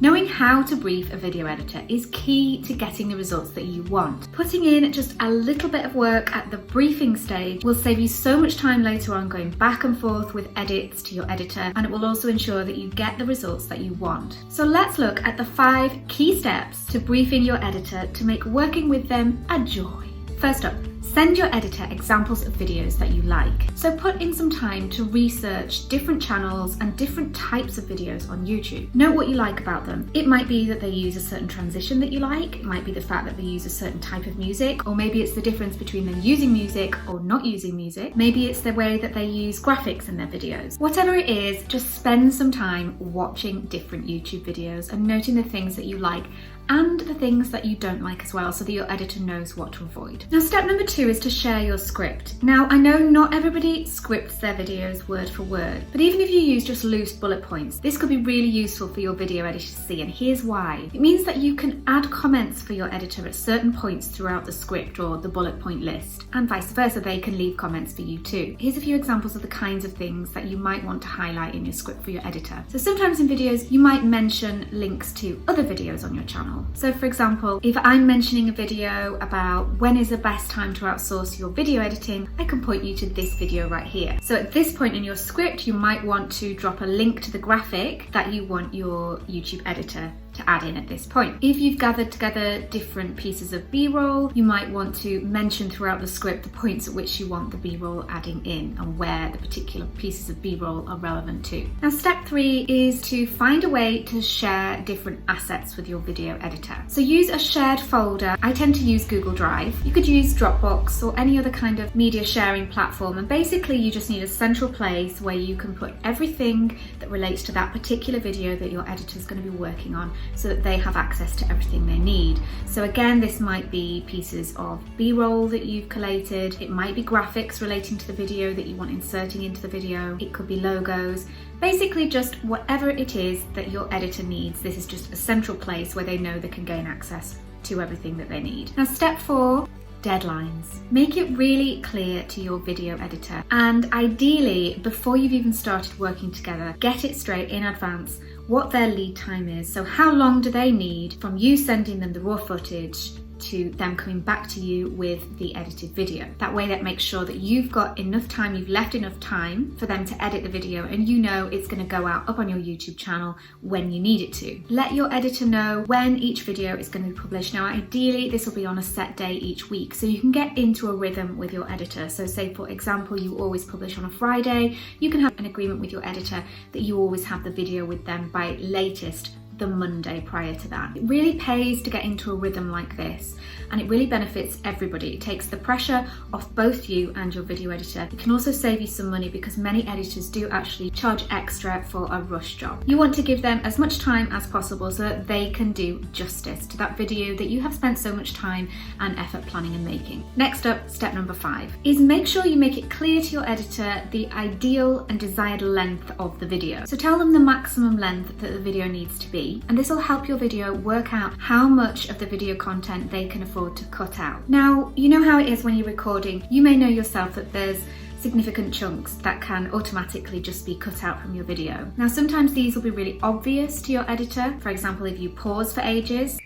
Knowing how to brief a video editor is key to getting the results that you want. Putting in just a little bit of work at the briefing stage will save you so much time later on going back and forth with edits to your editor, and it will also ensure that you get the results that you want. So let's look at the 5 key steps to briefing your editor to make working with them a joy. First up, send your editor examples of videos that you like. So put in some time to research different channels and different types of videos on YouTube. Note what you like about them. It might be that they use a certain transition that you like, it might be the fact that they use a certain type of music, or maybe it's the difference between them using music or not using music. Maybe it's the way that they use graphics in their videos. Whatever it is, just spend some time watching different YouTube videos and noting the things that you like and the things that you don't like as well, so that your editor knows what to avoid. Now, step number 2 is to share your script. Now, I know not everybody scripts their videos word for word, but even if you use just loose bullet points, this could be really useful for your video editor to see, and here's why. It means that you can add comments for your editor at certain points throughout the script or the bullet point list, and vice versa, they can leave comments for you too. Here's a few examples of the kinds of things that you might want to highlight in your script for your editor. So sometimes in videos, you might mention links to other videos on your channel. So for example, if I'm mentioning a video about when is the best time to outsource your video editing, I can point you to this video right here. So at this point in your script, you might want to drop a link to the graphic that you want your YouTube editor to add in at this point. If you've gathered together different pieces of B-roll, you might want to mention throughout the script the points at which you want the B-roll adding in and where the particular pieces of B-roll are relevant to. Now, step 3 is to find a way to share different assets with your video editor. So use a shared folder. I tend to use Google Drive. You could use Dropbox or any other kind of media sharing platform, and basically you just need a central place where you can put everything that relates to that particular video that your editor is going to be working on, so that they have access to everything they need. So again, this might be pieces of B-roll that you've collated, it might be graphics relating to the video that you want inserting into the video, it could be logos, basically just whatever it is that your editor needs. This is just a central place where they know they can gain access to everything that they need. Now, step 4, deadlines. Make it really clear to your video editor, and ideally, before you've even started working together, get it straight in advance what their lead time is. So how long do they need from you sending them the raw footage to them coming back to you with the edited video? That way that makes sure that you've got enough time, you've left enough time for them to edit the video, and you know it's going to go out up on your YouTube channel when you need it to. Let your editor know when each video is going to be published. Now, ideally this will be on a set day each week, so you can get into a rhythm with your editor. So say for example you always publish on a Friday, you can have an agreement with your editor that you always have the video with them by latest the Monday prior to that. It really pays to get into a rhythm like this, and it really benefits everybody. It takes the pressure off both you and your video editor. It can also save you some money because many editors do actually charge extra for a rush job. You want to give them as much time as possible so that they can do justice to that video that you have spent so much time and effort planning and making. Next up, step number 5 is make sure you make it clear to your editor the ideal and desired length of the video. So tell them the maximum length that the video needs to be, and this will help your video work out how much of the video content they can afford to cut out. Now, you know how it is when you're recording. You may know yourself that there's significant chunks that can automatically just be cut out from your video. Now, sometimes these will be really obvious to your editor. For example, if you pause for ages,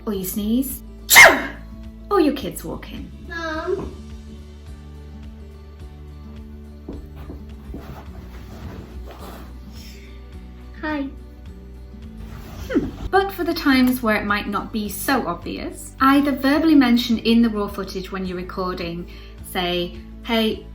or you sneeze, or your kids walk in. Mom. Hi. But for the times where it might not be so obvious, either verbally mention in the raw footage when you're recording, say, hey,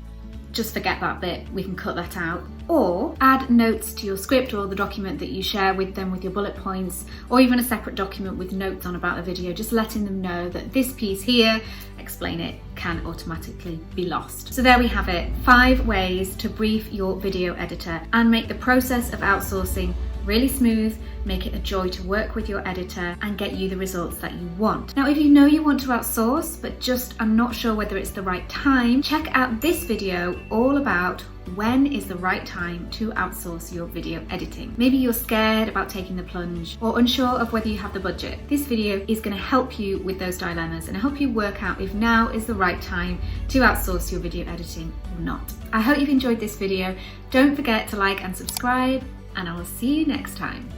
just forget that bit, we can cut that out, or add notes to your script or the document that you share with them with your bullet points, or even a separate document with notes on about the video, just letting them know that this piece here, explain it, can automatically be lost. So there we have it, 5 ways to brief your video editor and make the process of outsourcing really smooth, make it a joy to work with your editor, and get you the results that you want. Now, if you know you want to outsource, but just are not sure whether it's the right time, check out this video all about when is the right time to outsource your video editing. Maybe you're scared about taking the plunge or unsure of whether you have the budget. This video is going to help you with those dilemmas and help you work out if now is the right time to outsource your video editing or not. I hope you've enjoyed this video. Don't forget to like and subscribe, and I will see you next time.